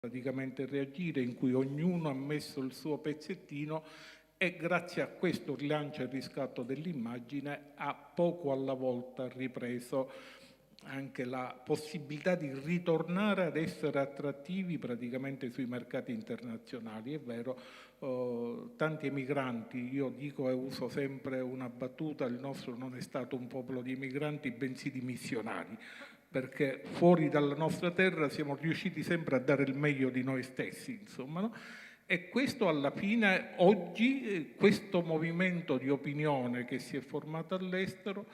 praticamente reagire, in cui ognuno ha messo il suo pezzettino e grazie a questo rilancio e riscatto dell'immagine ha poco alla volta ripreso anche la possibilità di ritornare ad essere attrattivi praticamente sui mercati internazionali. È vero, tanti emigranti, io dico e uso sempre una battuta, il nostro non è stato un popolo di emigranti bensì di missionari, perché fuori dalla nostra terra siamo riusciti sempre a dare il meglio di noi stessi, insomma, no? E questo alla fine, oggi, questo movimento di opinione che si è formato all'estero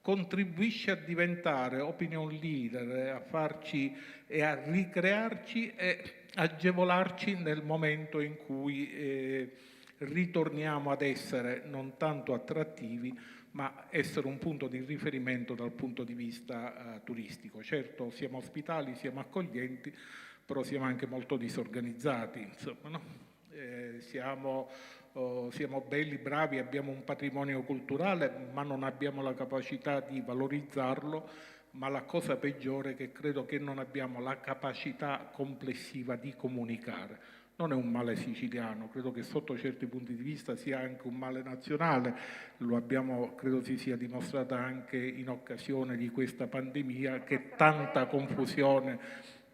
contribuisce a diventare opinion leader, a farci e a ricrearci e agevolarci nel momento in cui ritorniamo ad essere non tanto attrattivi, ma essere un punto di riferimento dal punto di vista turistico. Certo, siamo ospitali, siamo accoglienti, però siamo anche molto disorganizzati, insomma, no? Siamo belli, bravi, abbiamo un patrimonio culturale, ma non abbiamo la capacità di valorizzarlo, ma la cosa peggiore è che credo che non abbiamo la capacità complessiva di comunicare. Non è un male siciliano, credo che sotto certi punti di vista sia anche un male nazionale, lo abbiamo, credo si sia dimostrato anche in occasione di questa pandemia, che tanta confusione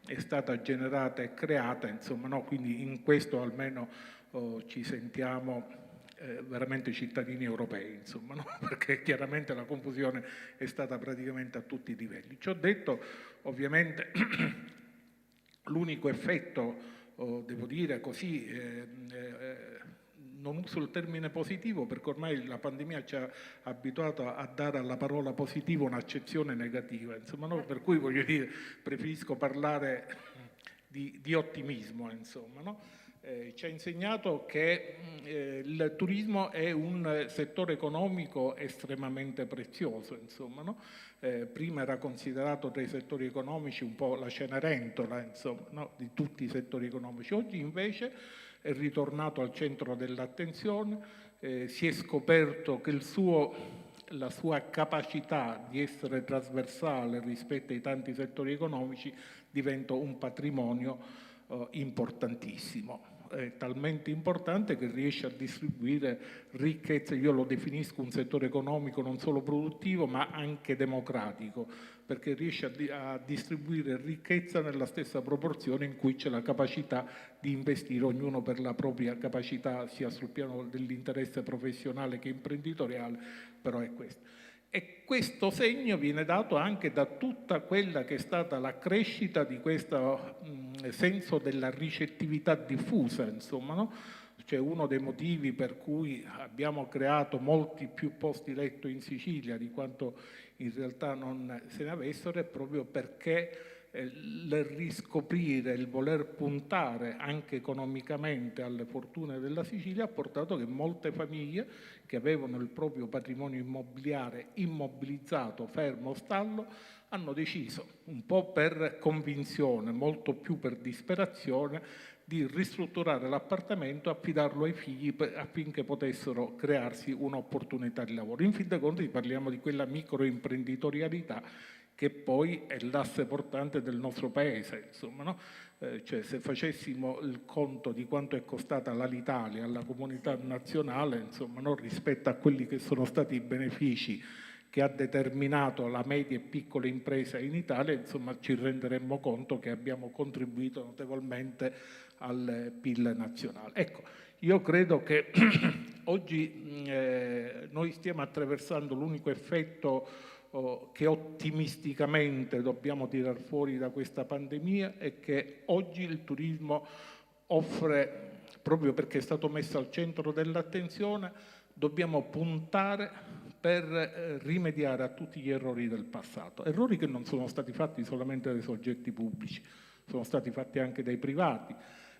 è stata generata e creata, insomma, no? Quindi in questo almeno ci sentiamo veramente cittadini europei, insomma, no? Perché chiaramente la confusione è stata praticamente a tutti i livelli. Ciò detto, ovviamente l'unico effetto, devo dire così, non uso il termine positivo perché ormai la pandemia ci ha abituato a dare alla parola positivo un'accezione negativa, insomma, no? Per cui voglio dire, preferisco parlare di ottimismo, insomma, no? Ci ha insegnato che il turismo è un settore economico estremamente prezioso, insomma, no? Prima era considerato tra i settori economici un po' la Cenerentola, insomma, no? Di tutti i settori economici. Oggi invece è ritornato al centro dell'attenzione, si è scoperto che la sua capacità di essere trasversale rispetto ai tanti settori economici diventa un patrimonio importantissimo. È talmente importante che riesce a distribuire ricchezza, io lo definisco un settore economico non solo produttivo ma anche democratico, perché riesce a distribuire ricchezza nella stessa proporzione in cui c'è la capacità di investire ognuno per la propria capacità, sia sul piano dell'interesse professionale che imprenditoriale, però è questo. E questo segno viene dato anche da tutta quella che è stata la crescita di questo senso della ricettività diffusa, insomma, no? Cioè uno dei motivi per cui abbiamo creato molti più posti letto in Sicilia di quanto in realtà non se ne avessero è proprio perché il riscoprire, il voler puntare anche economicamente alle fortune della Sicilia ha portato che molte famiglie che avevano il proprio patrimonio immobiliare immobilizzato, fermo, stallo, hanno deciso, un po' per convinzione, molto più per disperazione, di ristrutturare l'appartamento e affidarlo ai figli affinché potessero crearsi un'opportunità di lavoro. In fin dei conti parliamo di quella microimprenditorialità che poi è l'asse portante del nostro paese, insomma, no? Cioè, se facessimo il conto di quanto è costata l'Alitalia alla comunità nazionale, insomma, no? Rispetto a quelli che sono stati i benefici che ha determinato la media e piccola impresa in Italia, insomma, ci renderemmo conto che abbiamo contribuito notevolmente al PIL nazionale. Ecco, io credo che oggi noi stiamo attraversando l'unico effetto che ottimisticamente dobbiamo tirar fuori da questa pandemia è che oggi il turismo offre, proprio perché è stato messo al centro dell'attenzione, dobbiamo puntare per rimediare a tutti gli errori del passato, errori che non sono stati fatti solamente dai soggetti pubblici, sono stati fatti anche dai privati.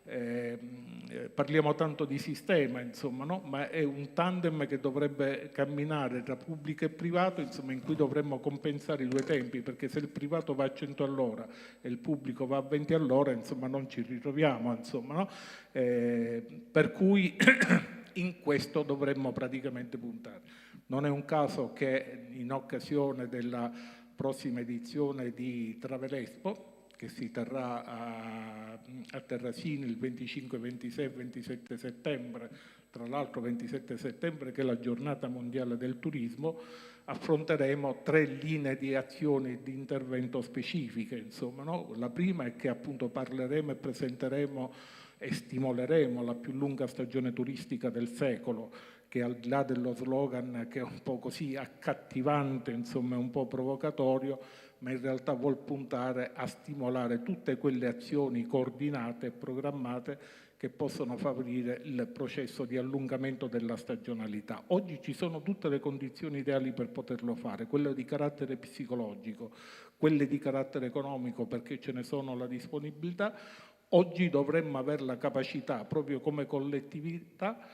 Parliamo tanto di sistema, insomma, no? Ma è un tandem che dovrebbe camminare tra pubblico e privato, insomma, in cui dovremmo compensare i due tempi, perché se il privato va a 100 all'ora e il pubblico va a 20 all'ora, insomma, non ci ritroviamo, insomma, no? Per cui in questo dovremmo praticamente puntare. Non è un caso che in occasione della prossima edizione di Travel Expo, che si terrà a Terrasini il 25, 26 e 27 settembre, tra l'altro 27 settembre che è la giornata mondiale del turismo, affronteremo 3 linee di azione e di intervento specifiche, insomma, no? La prima è che appunto parleremo e presenteremo e stimoleremo la più lunga stagione turistica del secolo, che al di là dello slogan che è un po' così accattivante, insomma, è un po' provocatorio, ma in realtà vuol puntare a stimolare tutte quelle azioni coordinate e programmate che possono favorire il processo di allungamento della stagionalità. Oggi ci sono tutte le condizioni ideali per poterlo fare, quelle di carattere psicologico, quelle di carattere economico perché ce ne sono la disponibilità. Oggi dovremmo avere la capacità, proprio come collettività,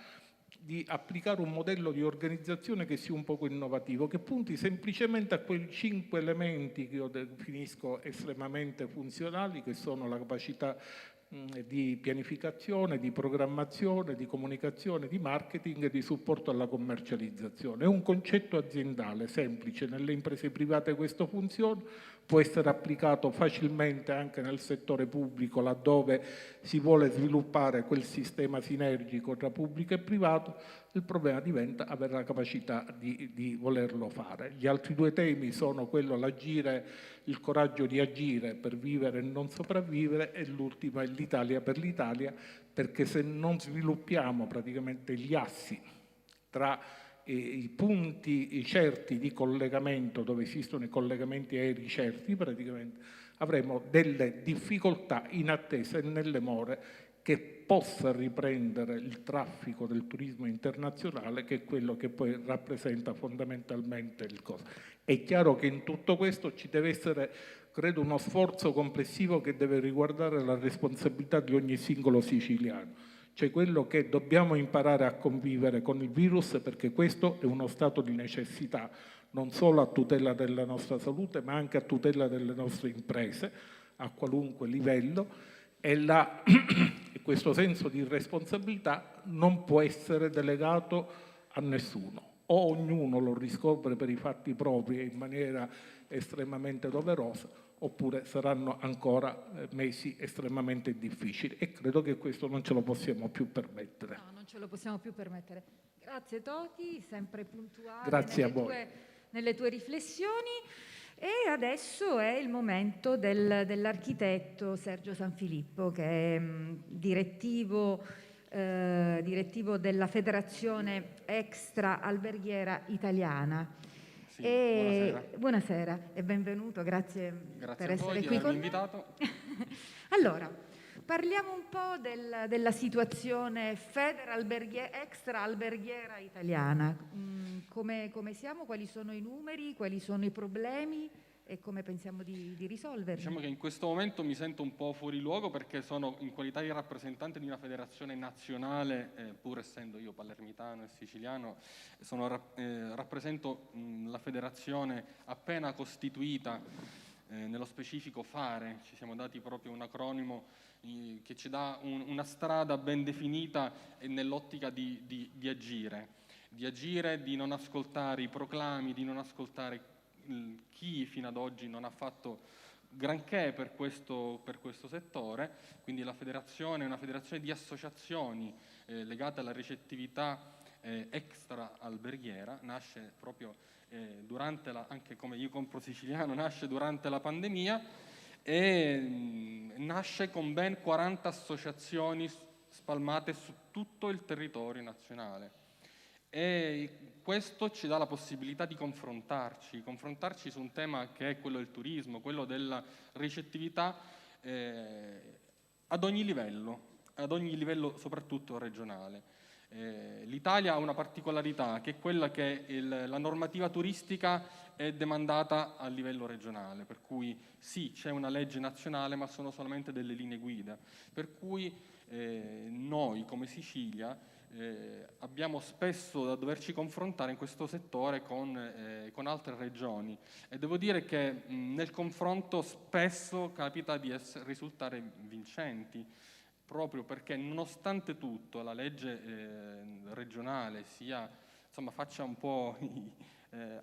di applicare un modello di organizzazione che sia un poco innovativo, che punti semplicemente a quei 5 elementi che io definisco estremamente funzionali, che sono la capacità di pianificazione, di programmazione, di comunicazione, di marketing e di supporto alla commercializzazione. È un concetto aziendale semplice, nelle imprese private questo funziona, può essere applicato facilmente anche nel settore pubblico laddove si vuole sviluppare quel sistema sinergico tra pubblico e privato. Il problema diventa avere la capacità di volerlo fare. Gli altri 2 temi sono quello l'agire, il coraggio di agire per vivere e non sopravvivere, e l'ultimo è l'Italia per l'Italia, perché se non sviluppiamo praticamente gli assi tra i punti certi di collegamento, dove esistono i collegamenti aerei certi, praticamente avremo delle difficoltà in attesa e nelle more che possa riprendere il traffico del turismo internazionale, che è quello che poi rappresenta fondamentalmente il costo. È chiaro che in tutto questo ci deve essere, credo, uno sforzo complessivo che deve riguardare la responsabilità di ogni singolo siciliano, cioè quello che dobbiamo imparare a convivere con il virus, perché questo è uno stato di necessità, non solo a tutela della nostra salute, ma anche a tutela delle nostre imprese, a qualunque livello, e questo senso di responsabilità non può essere delegato a nessuno. O ognuno lo riscopre per i fatti propri e in maniera estremamente doverosa, oppure saranno ancora mesi estremamente difficili, e credo che questo non ce lo possiamo più permettere. No, non ce lo possiamo più permettere. Grazie Toti, sempre puntuale Grazie a voi. nelle tue riflessioni. E adesso è il momento dell'architetto Sergio Sanfilippo, che è direttivo della Federazione Extra Alberghiera Italiana. Sì, buonasera. Buonasera e benvenuto, grazie per essere qui con noi. Invitato. Allora, parliamo un po' della situazione extra alberghiera italiana. Come siamo? Quali sono i numeri? Quali sono i problemi? E come pensiamo di risolverli? Diciamo che in questo momento mi sento un po' fuori luogo perché sono in qualità di rappresentante di una federazione nazionale, pur essendo io palermitano e siciliano, rappresento la federazione appena costituita, nello specifico FARE. Ci siamo dati proprio un acronimo che ci dà una strada ben definita nell'ottica di agire, di non ascoltare i proclami, di non ascoltare chi fino ad oggi non ha fatto granché per questo settore. Quindi la federazione è una federazione di associazioni legate alla ricettività extra alberghiera, nasce proprio anche come io compro siciliano, nasce durante la pandemia e nasce con ben 40 associazioni spalmate su tutto il territorio nazionale. E questo ci dà la possibilità di confrontarci su un tema che è quello del turismo, quello della ricettività ad ogni livello soprattutto regionale. L'Italia ha una particolarità, che è quella che la normativa turistica è demandata a livello regionale, per cui sì, c'è una legge nazionale, ma sono solamente delle linee guida, per cui noi come Sicilia abbiamo spesso da doverci confrontare in questo settore con altre regioni, e devo dire che nel confronto spesso capita di risultare vincenti, proprio perché nonostante tutto la legge regionale faccia un po'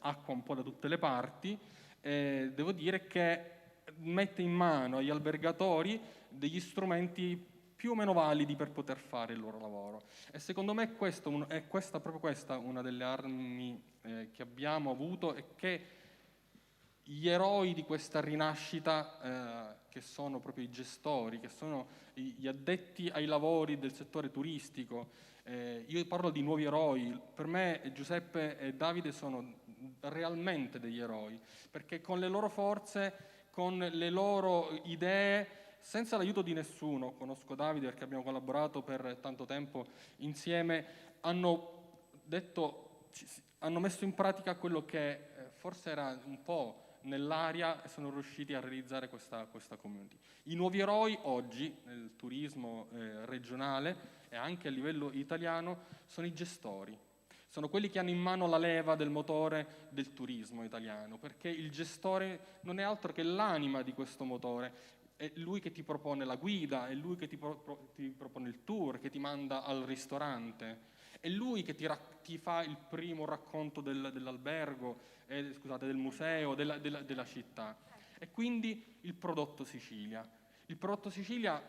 acqua un po' da tutte le parti, devo dire che mette in mano agli albergatori degli strumenti più o meno validi per poter fare il loro lavoro. E secondo me è proprio questa una delle armi che abbiamo avuto e che gli eroi di questa rinascita, che sono proprio i gestori, che sono gli addetti ai lavori del settore turistico, io parlo di nuovi eroi, per me Giuseppe e Davide sono realmente degli eroi, perché con le loro forze, con le loro idee, senza l'aiuto di nessuno, conosco Davide perché abbiamo collaborato per tanto tempo insieme, hanno messo in pratica quello che forse era un po' nell'aria e sono riusciti a realizzare questa community. I nuovi eroi oggi nel turismo regionale e anche a livello italiano sono i gestori. Sono quelli che hanno in mano la leva del motore del turismo italiano, perché il gestore non è altro che l'anima di questo motore. È lui che ti propone la guida, è lui che ti propone il tour, che ti manda al ristorante, è lui che ti fa il primo racconto dell'albergo, del museo, della città. E quindi il prodotto Sicilia. Il prodotto Sicilia,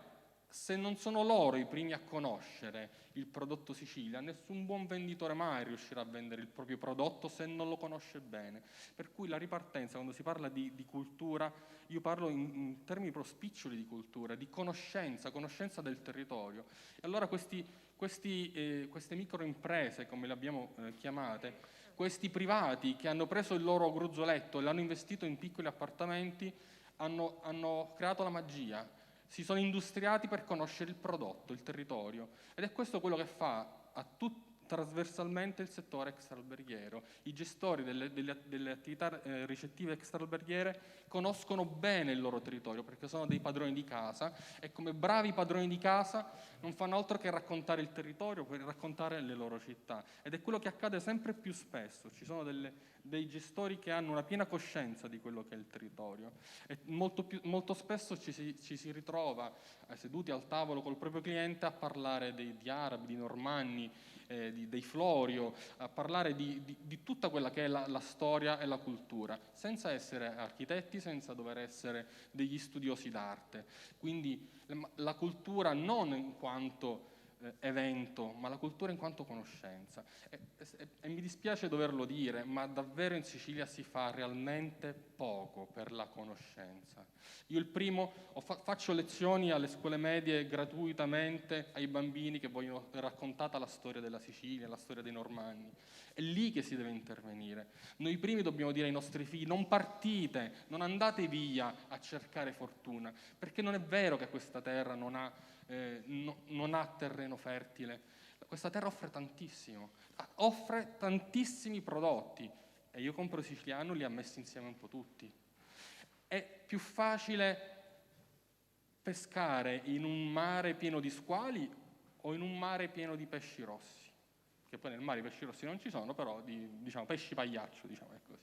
se non sono loro i primi a conoscere il prodotto Sicilia, nessun buon venditore mai riuscirà a vendere il proprio prodotto se non lo conosce bene. Per cui la ripartenza, quando si parla di cultura, io parlo in termini spiccioli di cultura, di conoscenza del territorio. E allora queste microimprese, come le abbiamo chiamate, questi privati che hanno preso il loro gruzzoletto e l'hanno investito in piccoli appartamenti, hanno creato la magia. Si sono industriati per conoscere il prodotto, il territorio, ed è questo quello che fa trasversalmente il settore extraalberghiero. I gestori delle attività ricettive extraalberghiere conoscono bene il loro territorio perché sono dei padroni di casa e come bravi padroni di casa non fanno altro che raccontare il territorio per raccontare le loro città, ed è quello che accade sempre più spesso. Ci sono dei gestori che hanno una piena coscienza di quello che è il territorio e molto spesso ci si ritrova seduti al tavolo col proprio cliente a parlare di arabi, di normanni, dei Florio, a parlare di tutta quella che è la storia e la cultura, senza essere architetti, senza dover essere degli studiosi d'arte. Quindi la cultura non in quanto evento, ma la cultura in quanto conoscenza. E mi dispiace doverlo dire, ma davvero in Sicilia si fa realmente poco per la conoscenza. Io il primo faccio lezioni alle scuole medie gratuitamente ai bambini che vogliono raccontata la storia della Sicilia, la storia dei Normanni. È lì che si deve intervenire. Noi primi dobbiamo dire ai nostri figli: non partite, non andate via a cercare fortuna, perché non è vero che questa terra non ha terreno fertile. Questa terra offre tantissimo, offre tantissimi prodotti e io compro siciliano, li ha messi insieme un po' tutti. È più facile pescare in un mare pieno di squali o in un mare pieno di pesci rossi? Che poi nel mare i pesci rossi non ci sono, però diciamo pesci pagliaccio, diciamo, è così.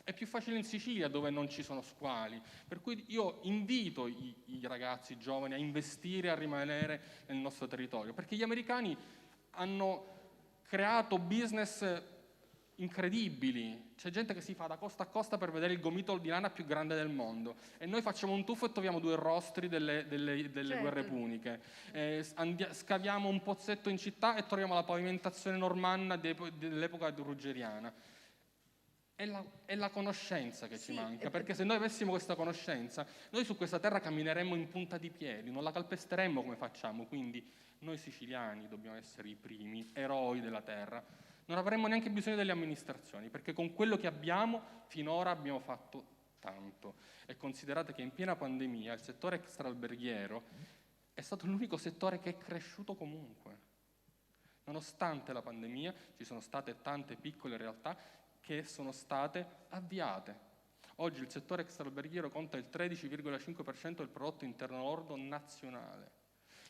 È più facile in Sicilia dove non ci sono squali, per cui io invito i ragazzi, i giovani a investire, a rimanere nel nostro territorio, perché gli americani hanno creato business incredibili. C'è gente che si fa da costa a costa per vedere il gomitolo di lana più grande del mondo e noi facciamo un tuffo e troviamo 2 rostri delle Certo. guerre puniche. Scaviamo un pozzetto in città e troviamo la pavimentazione normanna dell'epoca ruggeriana. È la conoscenza che ci manca, perché se noi avessimo questa conoscenza, noi su questa terra cammineremmo in punta di piedi, non la calpesteremmo come facciamo. Quindi noi siciliani dobbiamo essere i primi eroi della terra. Non avremmo neanche bisogno delle amministrazioni, perché con quello che abbiamo finora abbiamo fatto tanto. E considerate che in piena pandemia il settore extraalberghiero è stato l'unico settore che è cresciuto comunque. Nonostante la pandemia ci sono state tante piccole realtà che sono state avviate. Oggi il settore extraalberghiero conta il 13,5% del prodotto interno lordo nazionale.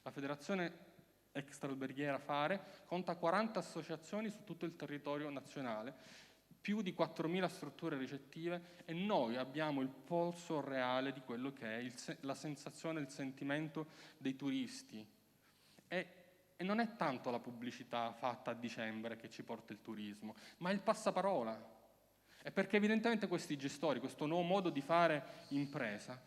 La Federazione Extraalberghiera Fare conta 40 associazioni su tutto il territorio nazionale, più di 4.000 strutture ricettive, e noi abbiamo il polso reale di quello che è la sensazione, il sentimento dei turisti. E non è tanto la pubblicità fatta a dicembre che ci porta il turismo, ma è il passaparola. È perché evidentemente questi gestori, questo nuovo modo di fare impresa,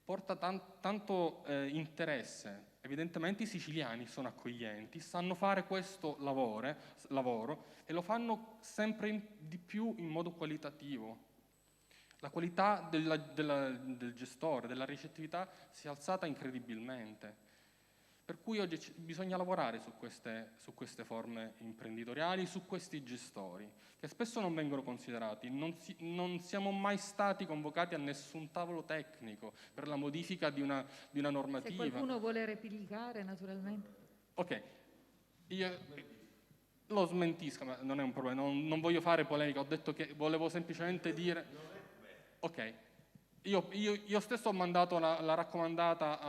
porta tanto interesse. Evidentemente i siciliani sono accoglienti, sanno fare questo lavoro e lo fanno sempre di più in modo qualitativo. La qualità del gestore, della ricettività si è alzata incredibilmente. Per cui oggi bisogna lavorare su queste forme imprenditoriali, su questi gestori, che spesso non vengono considerati. Non siamo mai stati convocati a nessun tavolo tecnico per la modifica di una normativa. Se qualcuno vuole replicare, naturalmente. Ok, io lo smentisco, ma non è un problema, non voglio fare polemica, ho detto che volevo semplicemente dire... Ok. Io stesso ho mandato la raccomandata,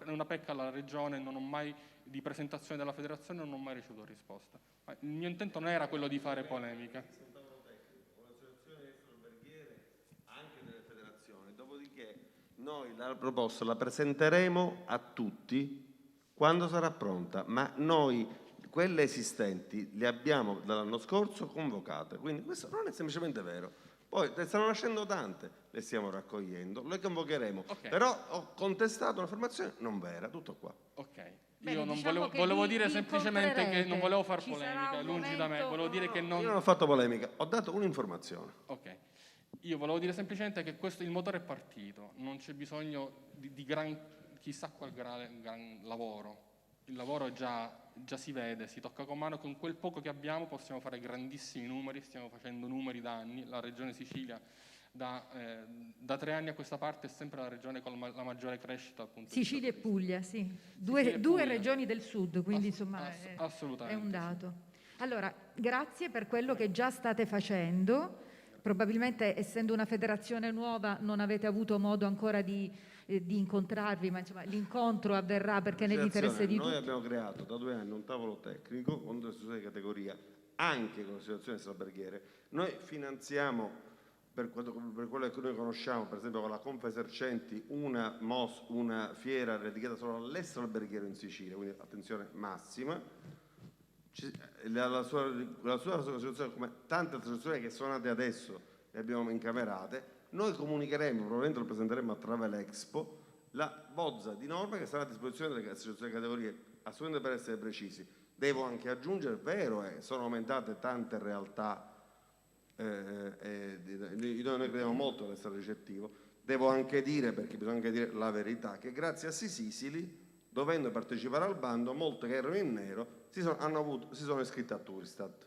una PEC alla regione, non ho mai, di presentazione della federazione, non ho mai ricevuto risposta. Ma il mio intento non era quello di fare polemica. Un'associazione extraalberghiere anche delle federazioni, dopodiché noi la proposta la presenteremo a tutti quando sarà pronta, ma noi quelle esistenti le abbiamo dall'anno scorso convocate, quindi questo non è semplicemente vero. Poi ne stanno nascendo tante, le stiamo raccogliendo, le convocheremo, Okay. però ho contestato un'affermazione non vera, tutto qua. Ok. Bene, Io non diciamo che volevo vi dire semplicemente che non volevo far Ci sarà polemica, un lungi da me, momento- volevo dire che Io non non... ho fatto polemica, ho dato un'informazione. Ok. Io volevo dire semplicemente che il motore è partito, non c'è bisogno di chissà qual gran lavoro. Il lavoro già si vede, si tocca con mano, con quel poco che abbiamo possiamo fare grandissimi numeri, stiamo facendo numeri da anni, la Regione Sicilia da 3 anni a questa parte è sempre la regione con la maggiore crescita dal punto di vista Sicilia e turistico. Puglia, sì. Sicilia e Due Puglia. regioni del sud, quindi insomma è assolutamente, un sì. dato. Allora, grazie per quello che già state facendo. Probabilmente, essendo una federazione nuova, non avete avuto modo ancora di incontrarvi, ma insomma l'incontro avverrà perché nell'interesse di Noi tutti. abbiamo creato da 2 anni un tavolo tecnico con due associazioni di categoria, anche con l'associazione extraalberghiere. Noi finanziamo, per quello che noi conosciamo, per esempio con la Confesercenti, una fiera dedicata solo all'extraalberghiero in Sicilia, quindi attenzione massima. La sua associazione, come tante associazioni che sono nate adesso, le abbiamo incamerate. Noi comunicheremo, probabilmente lo presenteremo a Travel Expo, la bozza di norma che sarà a disposizione delle associazioni di categorie, assolutamente per essere precisi. Devo anche aggiungere, è vero, sono aumentate tante realtà, noi crediamo molto nell'essere ricettivo. Devo anche dire, perché bisogna anche dire la verità, che grazie a Sisili, dovendo partecipare al bando, molte che erano in nero si sono iscritte a Turistat.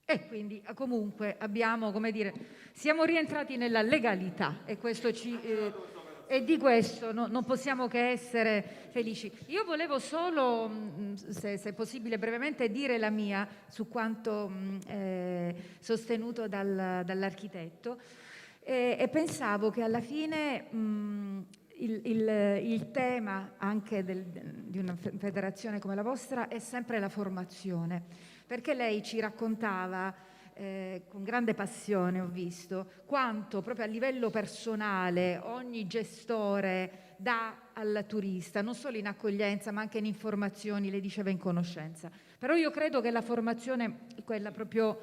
E quindi comunque abbiamo, come dire, siamo rientrati nella legalità e questo e di questo non possiamo che essere felici. Io volevo solo, se è possibile brevemente, dire la mia su quanto sostenuto dall'architetto e pensavo che alla fine il tema anche di una federazione come la vostra è sempre la formazione. Perché lei ci raccontava con grande passione, ho visto, quanto proprio a livello personale ogni gestore dà al turista, non solo in accoglienza ma anche in informazioni, le diceva in conoscenza. Però io credo che la formazione, quella proprio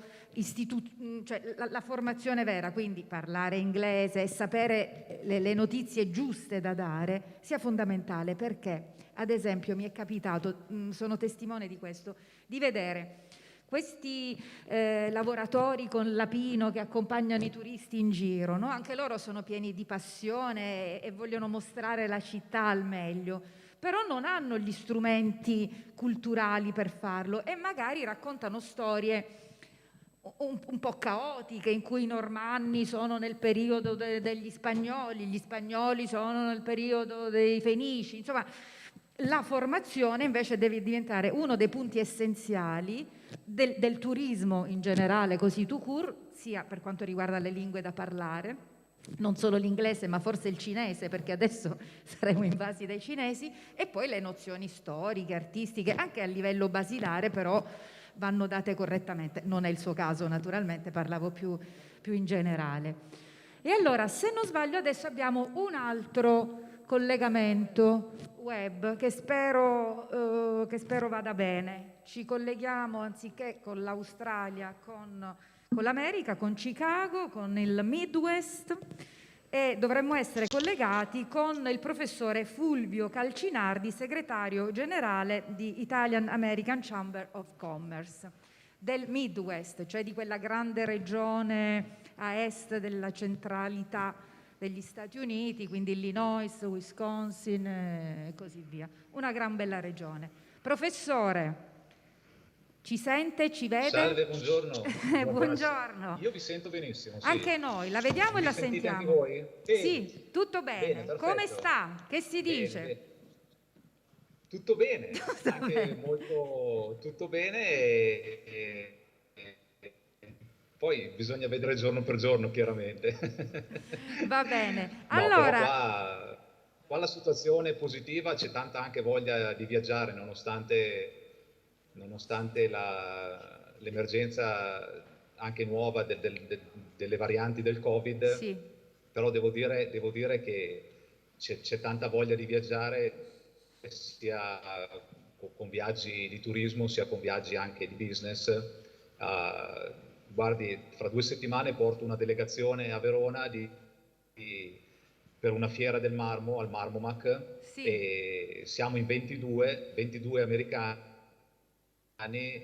cioè la formazione vera, quindi parlare inglese e sapere le notizie giuste da dare, sia fondamentale perché, ad esempio, mi è capitato, sono testimone di questo, di vedere questi lavoratori con l'apino che accompagnano i turisti in giro, no? Anche loro sono pieni di passione e vogliono mostrare la città al meglio, però non hanno gli strumenti culturali per farlo e magari raccontano storie un po' caotiche in cui i normanni sono nel periodo degli spagnoli, gli spagnoli sono nel periodo dei fenici, insomma. La formazione invece deve diventare uno dei punti essenziali del turismo in generale, così tout court, sia per quanto riguarda le lingue da parlare, non solo l'inglese ma forse il cinese, perché adesso saremo invasi dai cinesi, e poi le nozioni storiche, artistiche, anche a livello basilare, però vanno date correttamente. Non è il suo caso naturalmente, parlavo più in generale. E allora, se non sbaglio, adesso abbiamo un altro collegamento web che spero vada bene. Ci colleghiamo anziché con l'Australia, con l'America, con Chicago, con il Midwest e dovremmo essere collegati con il professore Fulvio Calcinardi, segretario generale di Italian American Chamber of Commerce del Midwest, cioè di quella grande regione a est della centralità degli Stati Uniti, quindi Illinois, Wisconsin e così via. Una gran bella regione. Professore, ci sente, ci vede? Salve, buongiorno. Buongiorno. Io vi sento benissimo, sì. Anche noi, la vediamo e Mi la sentite sentiamo. anche voi? Bene. Sì, tutto bene. Bene, perfetto. Come sta? Che si Bene, dice? bene. Tutto bene, Tutto anche bene. molto tutto bene poi bisogna vedere giorno per giorno, chiaramente. Va bene. No, Allora, però qua la situazione è positiva, c'è tanta anche voglia di viaggiare, nonostante l'emergenza anche nuova delle varianti del Covid, sì, però devo dire che c'è tanta voglia di viaggiare, sia con viaggi di turismo, sia con viaggi anche di business. Guardi, fra 2 settimane porto una delegazione a Verona per una fiera del marmo al Marmomac, sì. e siamo in 22 americani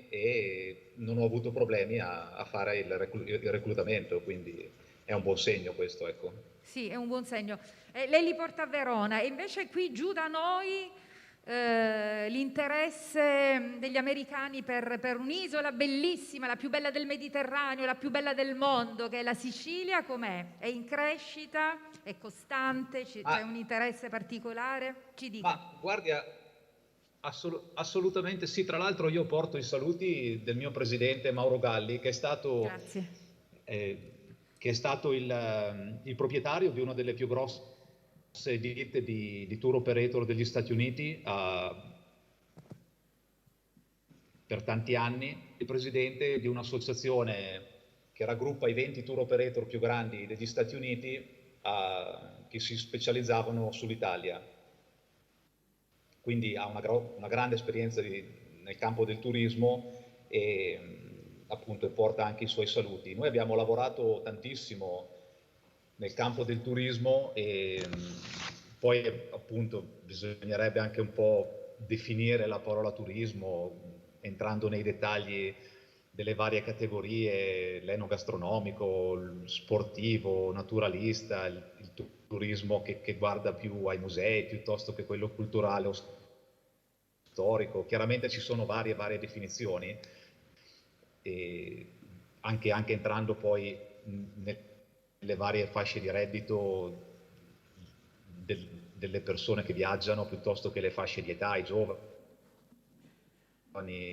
e non ho avuto problemi a fare il reclutamento, quindi è un buon segno questo, ecco. Sì, è un buon segno. Lei li porta a Verona e invece qui giù da noi l'interesse degli americani per un'isola bellissima, la più bella del Mediterraneo, la più bella del mondo, che è la Sicilia, com'è? È in crescita? È costante? C'è un interesse particolare? Ci dica. Ma guardi, assolutamente sì. Tra l'altro io porto i saluti del mio presidente Mauro Galli, che è stato Grazie. il proprietario di una delle più grosse ditte di tour operator degli Stati Uniti per tanti anni, il presidente di un'associazione che raggruppa i 20 tour operator più grandi degli Stati Uniti che si specializzavano sull'Italia. Quindi ha una grande esperienza nel campo del turismo e appunto porta anche i suoi saluti. Noi abbiamo lavorato tantissimo nel campo del turismo e poi appunto bisognerebbe anche un po' definire la parola turismo, entrando nei dettagli delle varie categorie, l'enogastronomico, il sportivo, naturalista, il turismo che guarda più ai musei piuttosto che quello culturale o storico. Chiaramente ci sono varie definizioni, e anche entrando poi nelle varie fasce di reddito delle persone che viaggiano, piuttosto che le fasce di età, i giovani,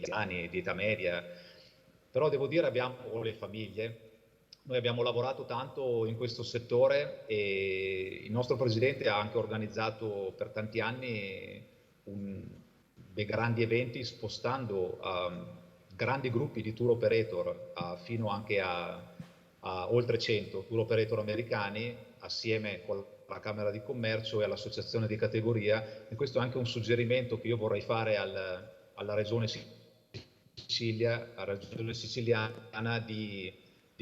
gli anni di età media. Però devo dire abbiamo le famiglie. Noi abbiamo lavorato tanto in questo settore e il nostro presidente ha anche organizzato per tanti anni dei grandi eventi, spostando grandi gruppi di tour operator fino anche a oltre 100 tour operator americani, assieme con la Camera di Commercio e all'associazione di categoria. E questo è anche un suggerimento che io vorrei fare alla Regione siciliana di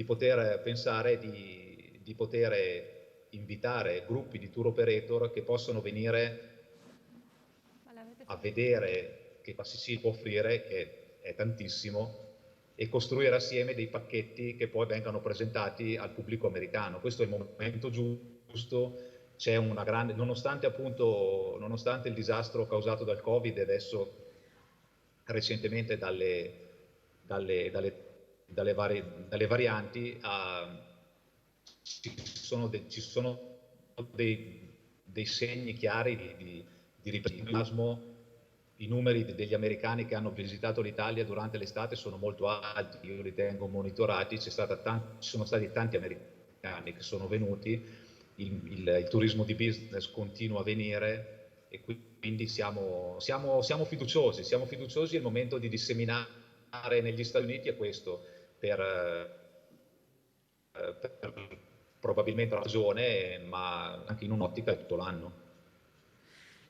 poter pensare di poter invitare gruppi di tour operator che possono venire a vedere che la Sicilia può offrire, che è tantissimo, e costruire assieme dei pacchetti che poi vengano presentati al pubblico americano. Questo è il momento giusto. C'è una grande, nonostante il disastro causato dal Covid e adesso recentemente dalle varianti, ci sono dei segni chiari di riprendimento. I numeri degli americani che hanno visitato l'Italia durante l'estate sono molto alti, io li tengo monitorati. Ci sono stati tanti americani che sono venuti, il turismo di business continua a venire e quindi siamo fiduciosi. Il momento di disseminare negli Stati Uniti è questo, per probabilmente una ragione, ma anche in un'ottica tutto l'anno.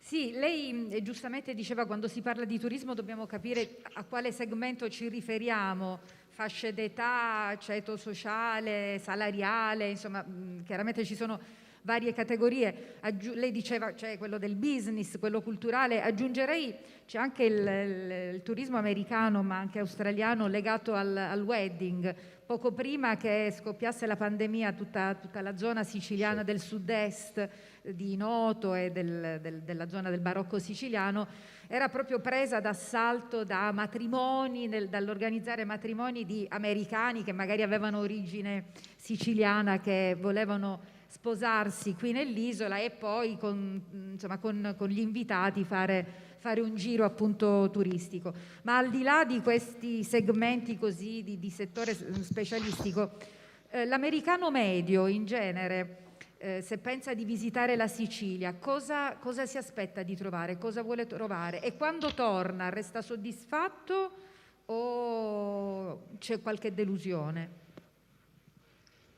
Sì, lei giustamente diceva, quando si parla di turismo dobbiamo capire a quale segmento ci riferiamo, fasce d'età, ceto sociale, salariale, insomma chiaramente ci sono varie categorie. Lei diceva c'è quello del business, quello culturale, aggiungerei c'è anche il turismo americano ma anche australiano legato al wedding. Poco prima che scoppiasse la pandemia, tutta la zona siciliana del sud-est di Noto e della zona del barocco siciliano era proprio presa d'assalto da matrimoni, dall'organizzare matrimoni di americani che magari avevano origine siciliana, che volevano sposarsi qui nell'isola e poi con gli invitati fare un giro appunto turistico. Ma al di là di questi segmenti così di settore specialistico, l'americano medio in genere, se pensa di visitare la Sicilia, cosa si aspetta di trovare? Cosa vuole trovare? E quando torna resta soddisfatto o c'è qualche delusione?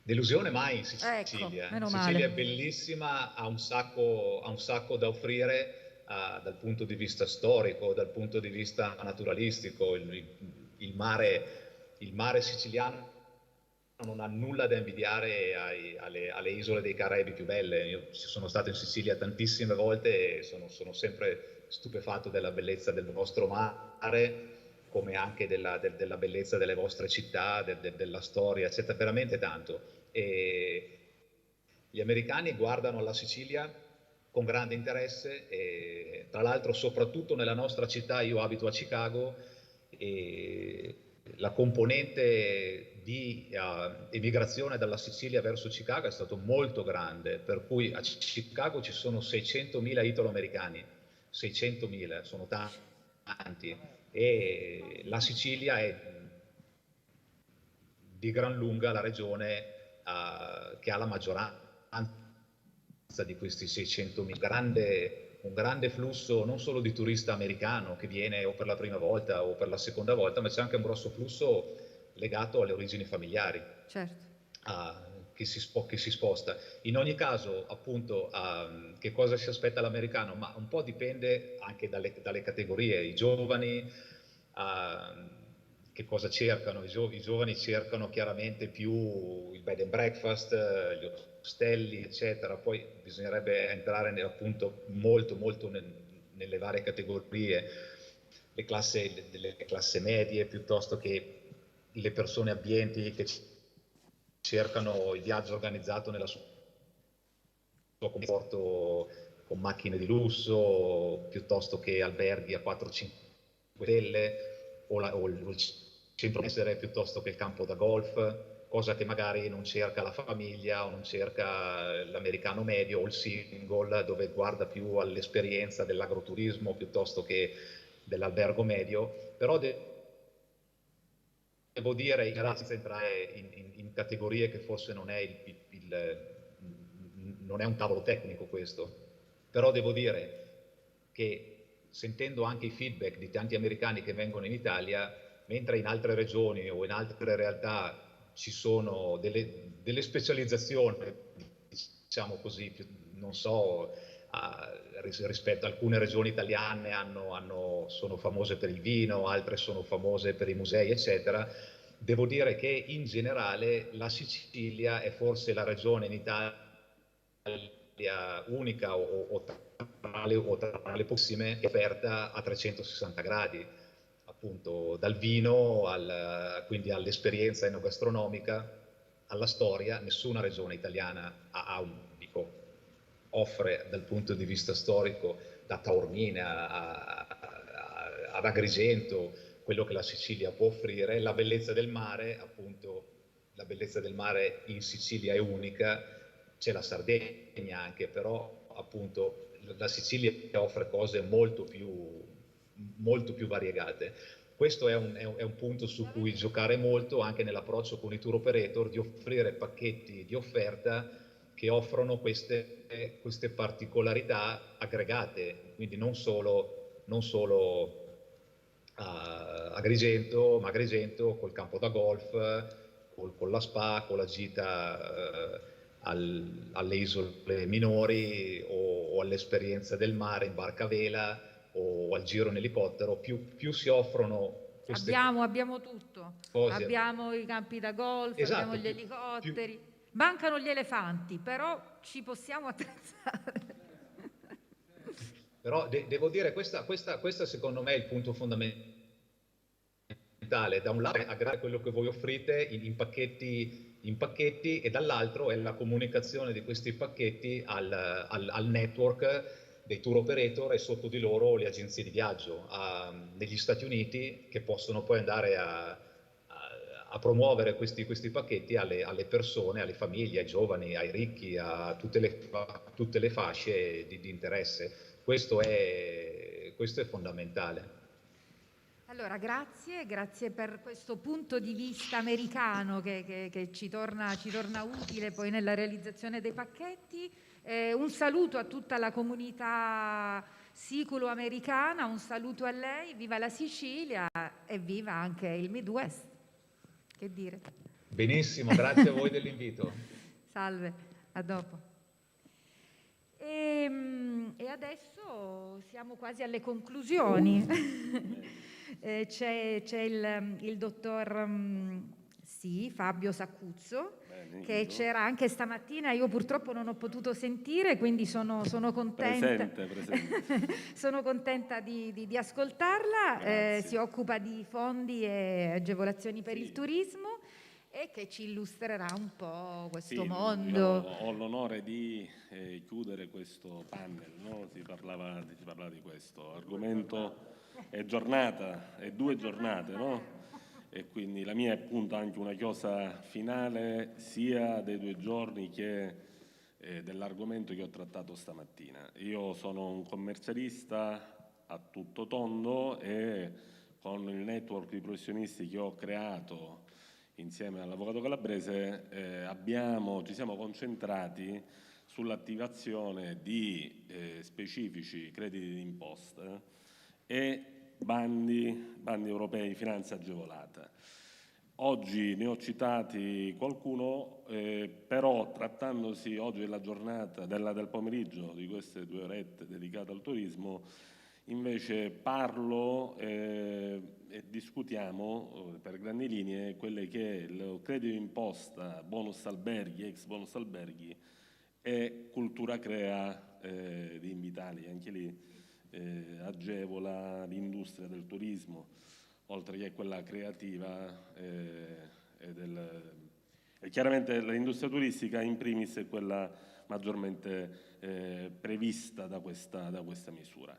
Delusione mai in Ecco, Sicilia. meno Sicilia male. è bellissima, ha un sacco da offrire dal punto di vista storico, dal punto di vista naturalistico. Il mare siciliano non ha nulla da invidiare alle isole dei Caraibi più belle. Io sono stato in Sicilia tantissime volte e sono sempre stupefatto della bellezza del vostro mare, come anche della bellezza delle vostre città, della storia, c'è veramente tanto. E gli americani guardano alla Sicilia con grande interesse e tra l'altro soprattutto nella nostra città, io abito a Chicago, e la componente di emigrazione dalla Sicilia verso Chicago è stato molto grande, per cui a Chicago ci sono 600.000 italo-americani, 600.000, sono tanti, e la Sicilia è di gran lunga la regione che ha la maggioranza di questi 600.000. Un grande flusso non solo di turista americano che viene o per la prima volta o per la seconda volta, ma c'è anche un grosso flusso legato alle origini familiari. Certo. Che si sposta. In ogni caso, appunto, che cosa si aspetta l'americano? Ma un po' dipende anche dalle categorie. I giovani che cosa cercano? I giovani cercano chiaramente più il bed and breakfast, gli ostelli, eccetera. Poi bisognerebbe entrare appunto molto nelle varie categorie, le classi medie, piuttosto che le persone abbienti che cercano il viaggio organizzato nella sua comforto, con macchine di lusso, piuttosto che alberghi a 4-5 stelle, o il centro essere piuttosto che il campo da golf, cosa che magari non cerca la famiglia o non cerca l'americano medio o il single, dove guarda più all'esperienza dell'agroturismo piuttosto che dell'albergo medio. Però devo dire, senza entrare in categorie che forse non è un tavolo tecnico questo, però devo dire che sentendo anche i feedback di tanti americani che vengono in Italia, mentre in altre regioni o in altre realtà ci sono delle specializzazioni, diciamo così, non so, rispetto a alcune regioni italiane sono famose per il vino, altre sono famose per i musei, eccetera. Devo dire che in generale la Sicilia è forse la regione in Italia unica o tra le prossime offerta a 360 gradi, appunto dal vino quindi all'esperienza enogastronomica, alla storia. Nessuna regione italiana offre dal punto di vista storico, da Taormina ad Agrigento, quello che la Sicilia può offrire. La bellezza del mare, appunto, la bellezza del mare in Sicilia è unica, c'è la Sardegna anche, però appunto la Sicilia offre cose molto più variegate. Questo è un punto su cui giocare molto anche nell'approccio con i tour operator, di offrire pacchetti di offerta che offrono queste particolarità aggregate, quindi non solo Agrigento, ma Agrigento col campo da golf, con la spa, con la gita alle isole minori o all'esperienza del mare in barca a vela o al giro in elicottero. Più si offrono queste abbiamo tutto, cose. abbiamo i campi da golf, Esatto, abbiamo gli elicotteri. Mancano gli elefanti, però ci possiamo attrezzare. Però devo dire, questa secondo me è il punto fondamentale. Da un lato è aggregare quello che voi offrite in pacchetti e dall'altro è la comunicazione di questi pacchetti al network dei tour operator e sotto di loro le agenzie di viaggio negli Stati Uniti, che possono poi andare a promuovere questi pacchetti alle persone, alle famiglie, ai giovani, ai ricchi, a tutte le fasce di interesse. Questo è fondamentale. Allora, grazie per questo punto di vista americano che ci torna utile poi nella realizzazione dei pacchetti. Un saluto a tutta la comunità siculo-americana, un saluto a lei, viva la Sicilia e viva anche il Midwest. Che dire? Benissimo, grazie a voi dell'invito. Salve, a dopo. E adesso siamo quasi alle conclusioni. C'è il dottor Fabio Saccuzzo, che c'era anche stamattina. Io purtroppo non ho potuto sentire, quindi sono contenta. Presente. Sono contenta di ascoltarla. Si occupa di fondi e agevolazioni per il turismo e che ci illustrerà un po' questo mondo. Ho l'onore di chiudere questo panel, no? Si parlava di questo argomento, è 2 giornate, no? E quindi la mia è appunto anche una chiosa finale sia dei 2 giorni che dell'argomento che ho trattato stamattina. Io sono un commercialista a tutto tondo e con il network di professionisti che ho creato insieme all'avvocato calabrese ci siamo concentrati sull'attivazione di specifici crediti d'imposta e bandi europei di finanza agevolata. Oggi ne ho citati qualcuno, però trattandosi oggi della giornata, del pomeriggio di queste 2 orette dedicate al turismo, invece parlo e discutiamo per grandi linee quelle che è il credito d'imposta, bonus alberghi, ex bonus alberghi e cultura crea di Invitalia. Anche lì agevola l'industria del turismo, oltre che quella creativa e chiaramente l'industria turistica in primis è quella maggiormente prevista da questa misura.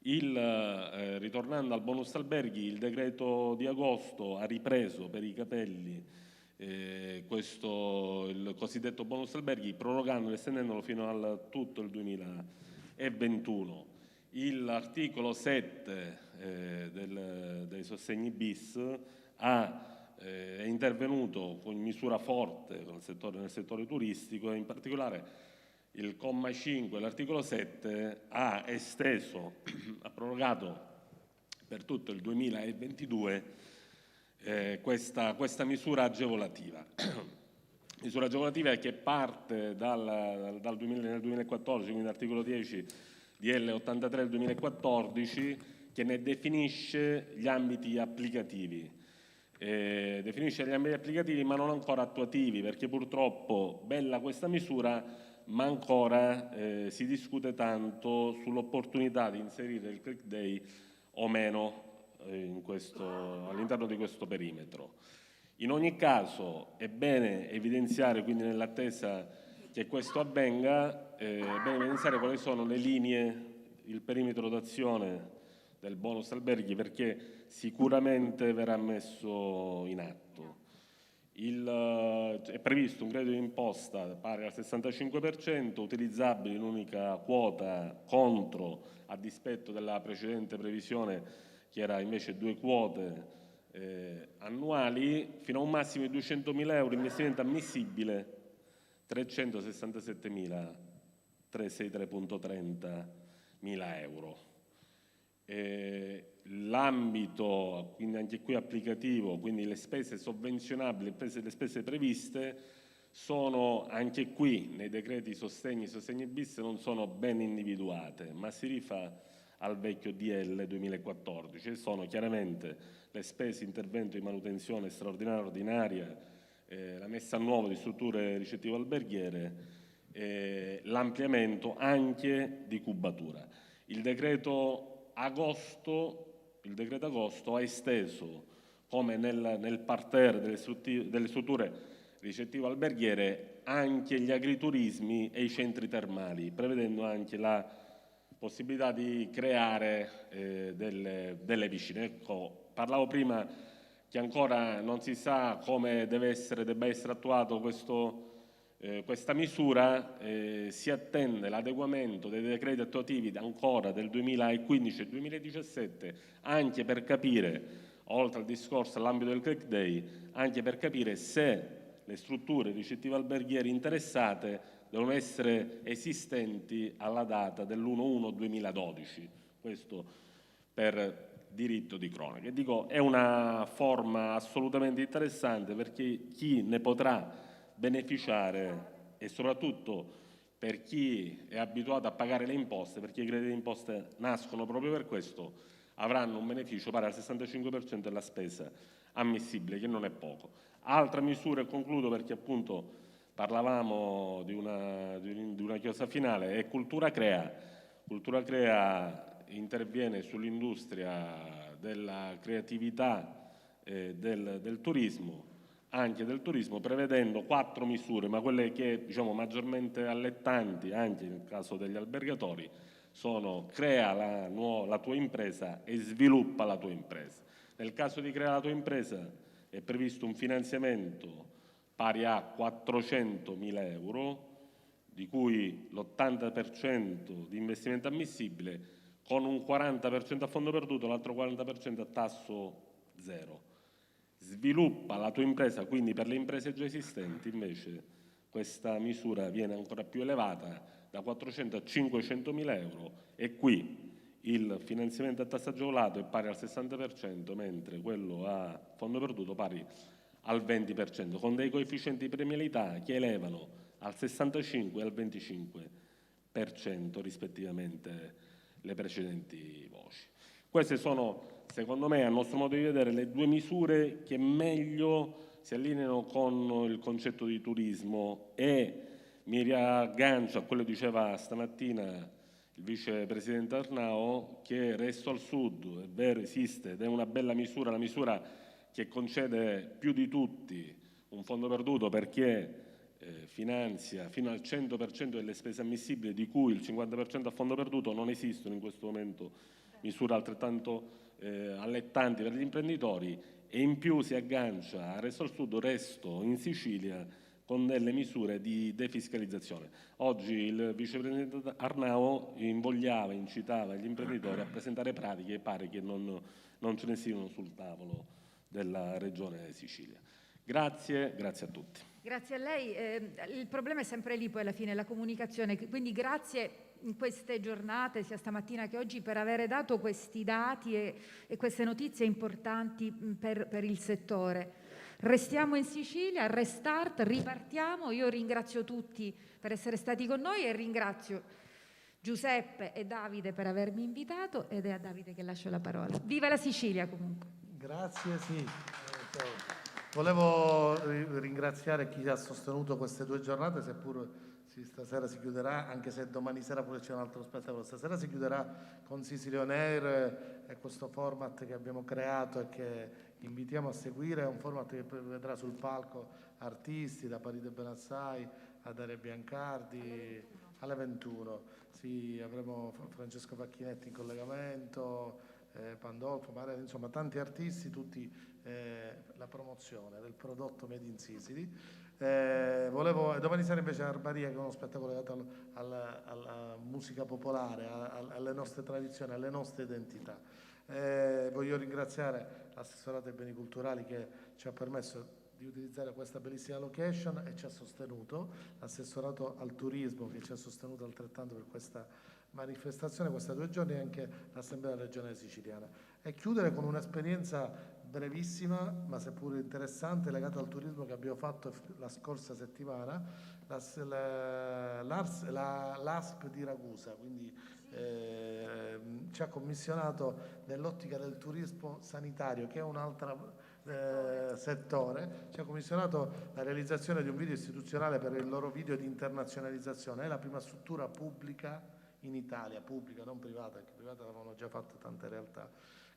Ritornando al bonus alberghi, il decreto di agosto ha ripreso per i capelli il cosiddetto bonus alberghi, prorogandolo e estendendolo fino a tutto il 2021. L'articolo 7 dei sostegni bis è intervenuto con misura forte nel settore turistico e in particolare il comma 5 dell'articolo 7 ha prorogato per tutto il 2022 questa misura agevolativa. Misura agevolativa che parte nel 2014, quindi l'articolo 10 DL 83 del 2014, che ne definisce gli ambiti applicativi. Ma non ancora attuativi, perché purtroppo bella questa misura, ma ancora si discute tanto sull'opportunità di inserire il click day o meno all'interno di questo perimetro. In ogni caso è bene evidenziare, quindi nell'attesa che questo avvenga, è bene evidenziare quali sono le linee, il perimetro d'azione del bonus alberghi, perché sicuramente verrà messo in atto. È previsto un credito d'imposta pari al 65%, utilizzabile in unica quota a dispetto della precedente previsione che era invece 2 quote annuali, fino a un massimo di 200.000 euro, investimento ammissibile 367.363.30 euro. L'ambito, quindi anche qui applicativo, quindi le spese sovvenzionabili, le spese previste, sono anche qui nei decreti sostegni bis non sono ben individuate, ma si rifà al vecchio DL 2014 e sono chiaramente le spese intervento di manutenzione straordinaria, ordinaria, la messa a nuovo di strutture ricettive alberghiere, l'ampliamento anche di cubatura. Il decreto agosto ha esteso, come nel parterre delle strutture ricettive alberghiere, anche gli agriturismi e i centri termali, prevedendo anche la possibilità di creare delle piscine. Ecco, parlavo prima che ancora non si sa come debba essere attuato questa misura, si attende l'adeguamento dei decreti attuativi ancora del 2015 e 2017, anche per capire, oltre al discorso all'ambito del Click Day, anche per capire se le strutture ricettive alberghiere interessate devono essere esistenti alla data dell'1/1/2012, questo per diritto di cronaca. E dico, è una forma assolutamente interessante perché chi ne potrà beneficiare, e soprattutto per chi è abituato a pagare le imposte, perché i crediti di imposte nascono proprio per questo, avranno un beneficio pari al 65% della spesa ammissibile, che non è poco. Altra misura, e concludo perché appunto parlavamo di una chiosa finale, è Cultura Crea. Cultura Crea interviene sull'industria della creatività del turismo, anche del turismo, prevedendo 4 misure, ma quelle che diciamo maggiormente allettanti anche nel caso degli albergatori sono: crea la tua impresa e sviluppa la tua impresa. Nel caso di Crea la tua impresa è previsto un finanziamento pari a 400.000 euro, di cui l'80% di investimento ammissibile, con un 40% a fondo perduto, l'altro 40% a tasso zero. Sviluppa la tua impresa, quindi per le imprese già esistenti invece questa misura viene ancora più elevata, da 400 a 500.000 euro, e qui il finanziamento a tasso agevolato è pari al 60%, mentre quello a fondo perduto pari al 20%, con dei coefficienti di premialità che elevano al 65% e al 25% rispettivamente le precedenti voci. Queste sono, secondo me, a nostro modo di vedere, le 2 misure che meglio si allineano con il concetto di turismo, e mi riaggancio a quello che diceva stamattina il vicepresidente Arnao, che Resto al Sud, è vero, esiste ed è una bella misura, la misura che concede più di tutti un fondo perduto, perché finanzia fino al 100% delle spese ammissibili, di cui il 50% a fondo perduto. Non esistono in questo momento misure altrettanto allettanti per gli imprenditori, e in più si aggancia a Resto al Sud, Resto in Sicilia, con delle misure di defiscalizzazione. Oggi il vicepresidente Arnao incitava gli imprenditori a presentare pratiche, e pare che non ce ne siano sul tavolo della Regione Sicilia. Grazie a tutti. Grazie a lei. Il problema è sempre lì, poi alla fine, la comunicazione. Quindi grazie in queste giornate, sia stamattina che oggi, per aver dato questi dati e queste notizie importanti per il settore. Restiamo in Sicilia, restart, ripartiamo. Io ringrazio tutti per essere stati con noi e ringrazio Giuseppe e Davide per avermi invitato, ed è a Davide che lascio la parola. Viva la Sicilia comunque. Grazie, sì. Volevo ringraziare chi ha sostenuto queste 2 giornate, seppur stasera si chiuderà, anche se domani sera pure c'è un altro spettacolo. Stasera si chiuderà con Sicily On Air, e questo format che abbiamo creato e che invitiamo a seguire è un format che vedrà sul palco artisti da Paride Benassai a Daria Biancardi alle 21. Sì, avremo Francesco Facchinetti in collegamento, Pandolfo, Mare, insomma tanti artisti, tutti la promozione del prodotto Made in Sicily. Domani sera invece Arbaria, che è uno spettacolo legato alla musica popolare, alle nostre tradizioni, alle nostre identità. Voglio ringraziare l'assessorato ai beni culturali che ci ha permesso di utilizzare questa bellissima location e ci ha sostenuto, l'assessorato al turismo che ci ha sostenuto altrettanto per questa manifestazione, questi 2 giorni, e anche l'Assemblea regionale siciliana. E chiudere con un'esperienza brevissima, ma seppur interessante, legata al turismo, che abbiamo fatto la scorsa settimana, l'ASP di Ragusa, quindi ci ha commissionato nell'ottica del turismo sanitario, che è un altro settore, ci ha commissionato la realizzazione di un video istituzionale per il loro video di internazionalizzazione. È la prima struttura pubblica in Italia, pubblica, non privata, perché privata avevano già fatto tante realtà,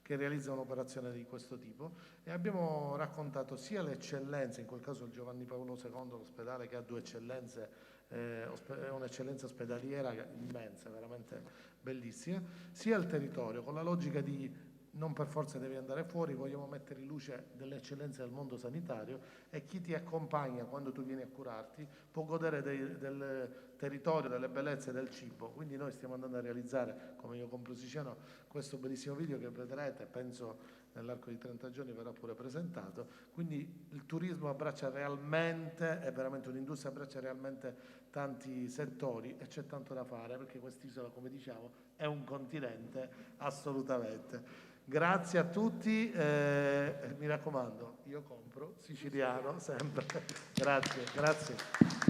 che realizza un'operazione di questo tipo, e abbiamo raccontato sia le eccellenze, in quel caso il Giovanni Paolo II, l'ospedale che ha due eccellenze, è un'eccellenza ospedaliera immensa, veramente bellissima, sia il territorio, con la logica di non per forza devi andare fuori, vogliamo mettere in luce delle eccellenze del mondo sanitario, e chi ti accompagna quando tu vieni a curarti può godere del territorio, delle bellezze del cibo. Quindi noi stiamo andando a realizzare, come Io Compro Siciliano, questo bellissimo video che vedrete, penso nell'arco di 30 giorni verrà pure presentato. Quindi il turismo abbraccia realmente, è veramente un'industria, abbraccia realmente tanti settori, e c'è tanto da fare, perché quest'isola, come diciamo, è un continente assolutamente. Grazie a tutti, mi raccomando, io compro siciliano sempre. Grazie, grazie.